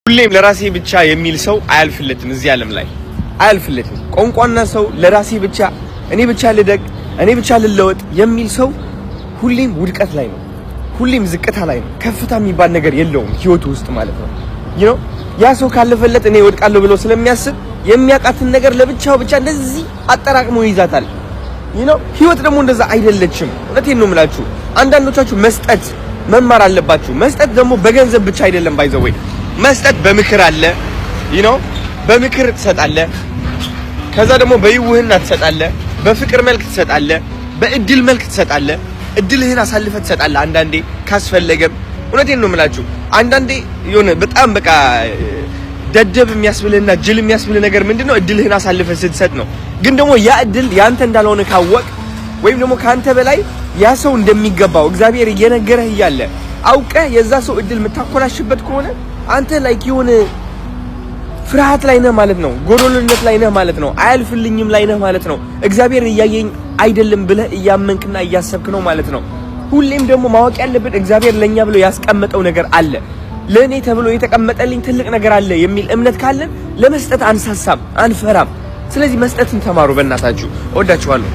ሁሌም ለራሴ ብቻ የሚል ሰው አያልፍለትም። እዚህ ዓለም ላይ አያልፍለትም። ቋንቋና ሰው ለራሴ ብቻ እኔ ብቻ ልደግ እኔ ብቻ ልለወጥ የሚል ሰው ሁሌም ውድቀት ላይ ነው። ሁሌም ዝቅታ ላይ ነው። ከፍታ የሚባል ነገር የለውም ህይወቱ ውስጥ ማለት ነው። ያ ሰው ካለፈለት እኔ ወድቃለሁ ብሎ ስለሚያስብ የሚያቃትን ነገር ለብቻው ብቻ እንደዚህ አጠራቅሞ ይዛታል። ህይወት ደግሞ እንደዛ አይደለችም። እውነቴን ነው የምላችሁ። አንዳንዶቻችሁ መስጠት መማር አለባችሁ። መስጠት ደግሞ በገንዘብ ብቻ አይደለም። ባይዘወይ መስጠት በምክር አለ። በምክር ትሰጣለህ። ከዛ ደግሞ በይውህና ትሰጣለህ። በፍቅር መልክ ትሰጣለህ። በእድል መልክ ትሰጣለህ። እድልህን አሳልፈህ ትሰጣለህ። አንዳንዴ ካስፈለገም እውነቴን ነው የምላችሁ። አንዳንዴ የሆነ በጣም በቃ ደደብ የሚያስብልህና ጅል የሚያስብልህ ነገር ምንድነው? እድልህን አሳልፈህ ስትሰጥ ነው። ግን ደግሞ ያ እድል ያንተ እንዳልሆነ ካወቅ ወይም ደግሞ ካንተ በላይ ያ ሰው እንደሚገባው እግዚአብሔር እየነገረህ እያለ አውቀህ የዛ ሰው እድል የምታኮላሽበት ከሆነ አንተ ላይክ የሆነ ፍርሃት ላይ ነህ ማለት ነው። ጎዶልነት ላይ ነህ ማለት ነው። አያልፍልኝም ላይ ነህ ማለት ነው። እግዚአብሔር እያየኝ አይደለም ብለህ እያመንክና እያሰብክ ነው ማለት ነው። ሁሌም ደግሞ ማወቅ ያለብን እግዚአብሔር ለኛ ብሎ ያስቀመጠው ነገር አለ። ለኔ ተብሎ የተቀመጠልኝ ትልቅ ነገር አለ የሚል እምነት ካለን ለመስጠት አንሳሳም፣ አንፈራም። ስለዚህ መስጠትን ተማሩ። በእናታችሁ እወዳችኋለሁ።